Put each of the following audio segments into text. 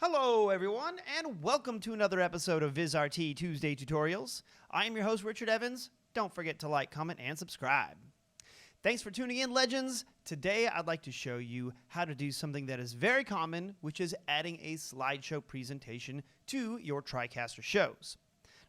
Hello everyone, and welcome to another episode of VizRT Tuesday Tutorials. I am your host, Richard Evans. Don't forget to like, comment, and subscribe. Thanks for tuning in, legends. Today I'd like to show you how to do something that is very common, which is adding a slideshow presentation to your TriCaster shows.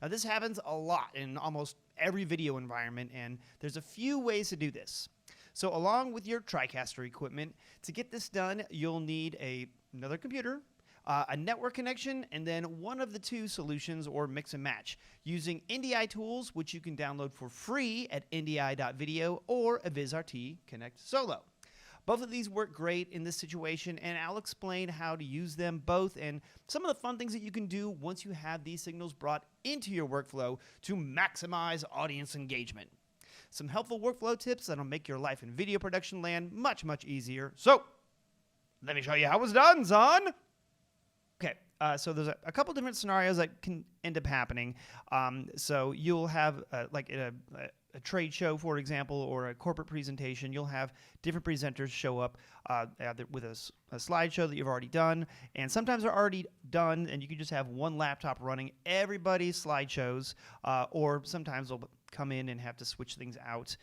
Now this happens a lot in almost every video environment, and there's a few ways to do this. So along with your TriCaster equipment, to get this done, you'll need another computer, a network connection, and then one of the two solutions or mix and match using NDI tools, which you can download for free at ndi.video, or a VizRT Connect Solo. Both of these work great in this situation, and I'll explain how to use them both and some of the fun things that you can do once you have these signals brought into your workflow to maximize audience engagement. Some helpful workflow tips that'll make your life in video production land much, much easier. So, let me show you how it's done, son! Okay, so there's a couple different scenarios that can end up happening. So you'll have, like a trade show, for example, or a corporate presentation, you'll have different presenters show up either with a slideshow that you've already done, and sometimes they're already done, and you can just have one laptop running everybody's slideshows, or sometimes they'll come in and have to switch things out,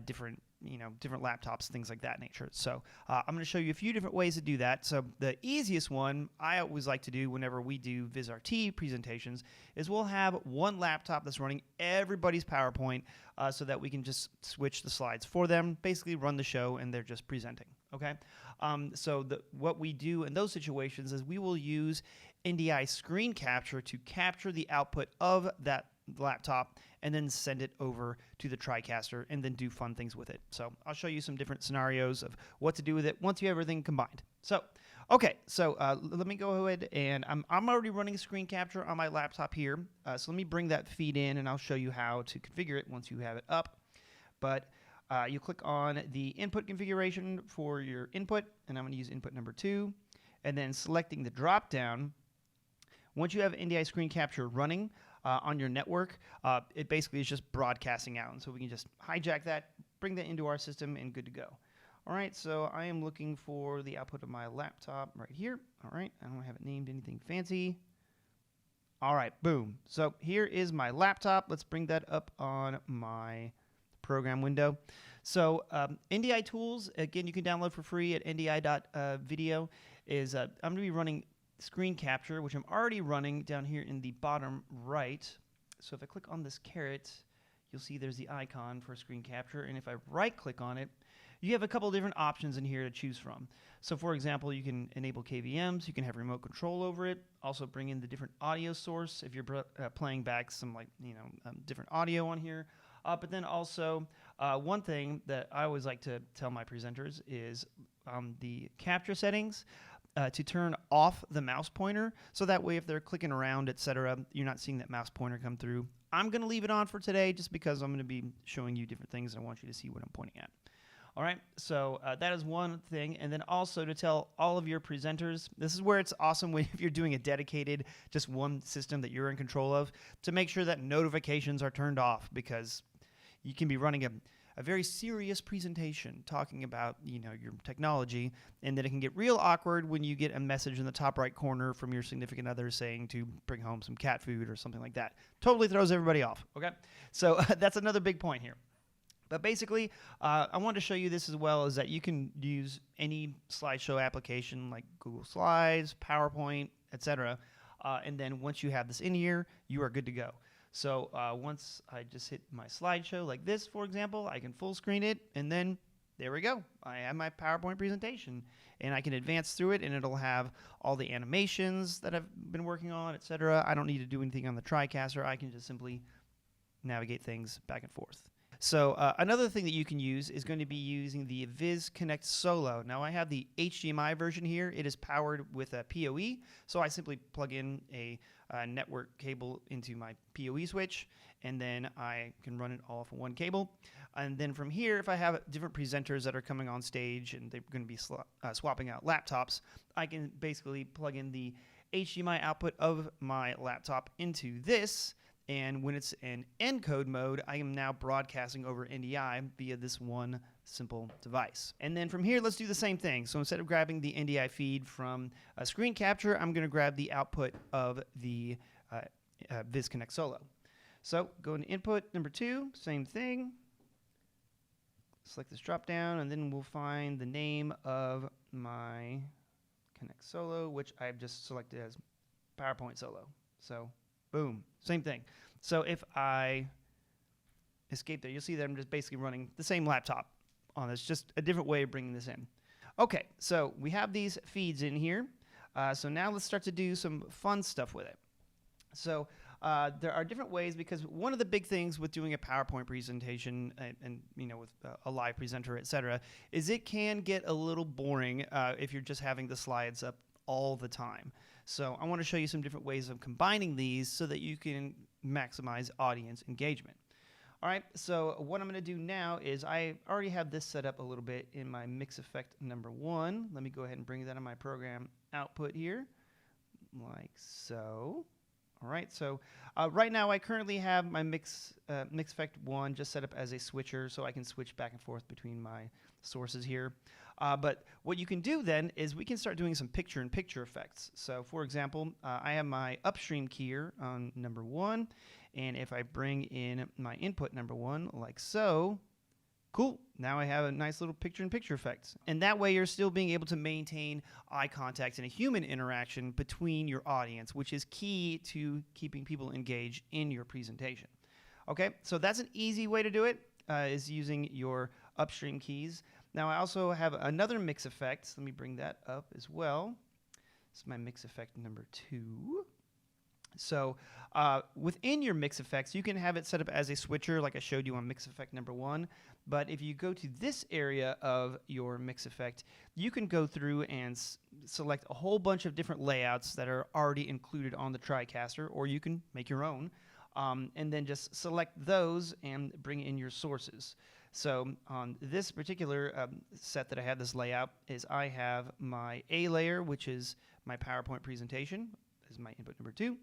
different laptops, things like that nature. So I'm going to show you a few different ways to do that. So the easiest one I always like to do whenever we do VizRT presentations is we'll have one laptop that's running everybody's PowerPoint so that we can just switch the slides for them, basically run the show, and they're just presenting. Okay. So what we do in those situations is we will use NDI screen capture to capture the output of that laptop and then send it over to the TriCaster and then do fun things with it. So I'll show you some different scenarios of what to do with it once you have everything combined. So, okay, so let me go ahead, and I'm already running screen capture on my laptop here. So let me bring that feed in, and I'll show you how to configure it once you have it up. But you click on the input configuration for your input, and I'm going to use input number 2, and then selecting the drop down. Once you have NDI screen capture running on your network, it basically is just broadcasting out. And so we can just hijack that, bring that into our system, and good to go. All right, so I am looking for the output of my laptop right here. All right, I don't have it named anything fancy. All right, boom. So here is my laptop. Let's bring that up on my program window. So NDI tools, again, you can download for free at ndi.video. I'm going to be running screen capture, which I'm already running down here in the bottom right. So if I click on this caret, you'll see there's the icon for screen capture, and if I right click on it, you have a couple different options in here to choose from. So for example, you can enable KVMs, you can have remote control over it, also bring in the different audio source if you're playing back some different audio on here. But then also one thing that I always like to tell my presenters is the capture settings, to turn off the mouse pointer, so that way if they're clicking around, etc., you're not seeing that mouse pointer come through. I'm going to leave it on for today just because I'm going to be showing you different things and I want you to see what I'm pointing at. All right, so that is one thing. And then also to tell all of your presenters, this is where it's awesome if you're doing a dedicated, just one system that you're in control of, to make sure that notifications are turned off, because you can be running a very serious presentation talking about your technology, and then it can get real awkward when you get a message in the top right corner from your significant other saying to bring home some cat food or something like that. Totally throws everybody off. Okay, so that's another big point here. But basically, I wanted to show you this as well, is that you can use any slideshow application like Google Slides, PowerPoint, etc. And then once you have this in here, you are good to go. So once I just hit my slideshow like this, for example, I can full screen it, and then there we go. I have my PowerPoint presentation, and I can advance through it, and it'll have all the animations that I've been working on, etc. I don't need to do anything on the TriCaster. I can just simply navigate things back and forth. So another thing that you can use is going to be using the Viz Connect Solo. Now I have the HDMI version here. It is powered with a PoE, so I simply plug in a network cable into my PoE switch, and then I can run it all off of one cable. And then from here, if I have different presenters that are coming on stage and they're going to be swapping out laptops, I can basically plug in the HDMI output of my laptop into this, and when it's in encode mode, I am now broadcasting over NDI via this one simple device. And then from here, let's do the same thing. So instead of grabbing the NDI feed from a screen capture, I'm going to grab the output of the Viz Connect Solo. So go into input number 2, same thing. Select this drop down, and then we'll find the name of my Connect Solo, which I've just selected as PowerPoint Solo. So boom, same thing. So if I escape there, you'll see that I'm just basically running the same laptop on this, just a different way of bringing this in. Okay, so we have these feeds in here. So now let's start to do some fun stuff with it. So there are different ways, because one of the big things with doing a PowerPoint presentation and you know, with a live presenter, etc., is it can get a little boring if you're just having the slides up all the time. So I want to show you some different ways of combining these so that you can maximize audience engagement. All right, so what I'm going to do now is I already have this set up a little bit in my mix effect number 1. Let me go ahead and bring that on my program output here, like so. All right, so right now I currently have my mix effect 1 just set up as a switcher, so I can switch back and forth between my sources here. But what you can do then is we can start doing some picture-in-picture effects. So for example, I have my upstream key here on number 1, and if I bring in my input number 1 like so, cool, now I have a nice little picture-in-picture effect. And that way you're still being able to maintain eye contact and a human interaction between your audience, which is key to keeping people engaged in your presentation. Okay, so that's an easy way to do it, is using your upstream keys. Now I also have another mix effect. Let me bring that up as well. This is my mix effect number 2. So within your mix effects, you can have it set up as a switcher like I showed you on mix effect number 1. But if you go to this area of your mix effect, you can go through and select a whole bunch of different layouts that are already included on the TriCaster, or you can make your own, and then just select those and bring in your sources. So on this particular set that I have this layout is I have my A layer, which is my PowerPoint presentation, is my input number 2.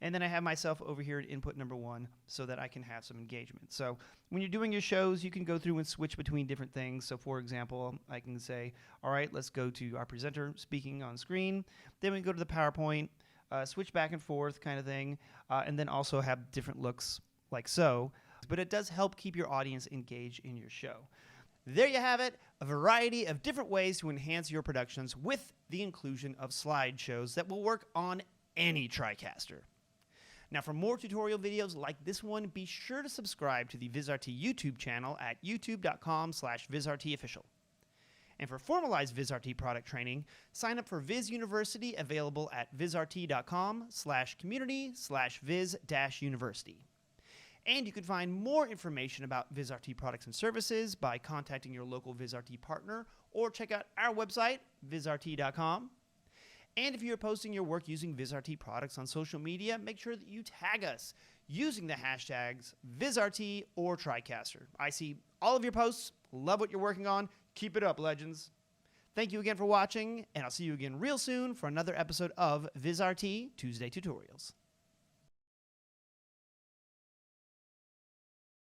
And then I have myself over here at input number 1 so that I can have some engagement. So when you're doing your shows, you can go through and switch between different things. So for example, I can say, all right, let's go to our presenter speaking on screen. Then we can go to the PowerPoint, switch back and forth kind of thing, and then also have different looks like so. But it does help keep your audience engaged in your show. There you have it, a variety of different ways to enhance your productions with the inclusion of slideshows that will work on any TriCaster. Now, for more tutorial videos like this one, be sure to subscribe to the VizRT YouTube channel at youtube.com/VizRTofficial. And for formalized VizRT product training, sign up for Viz University, available at vizrt.com/community/viz-university. And you can find more information about VizRT products and services by contacting your local VizRT partner, or check out our website, vizrt.com. And if you're posting your work using VizRT products on social media, make sure that you tag us using the hashtags VizRT or TriCaster. I see all of your posts. Love what you're working on. Keep it up, legends. Thank you again for watching, and I'll see you again real soon for another episode of VizRT Tuesday Tutorials.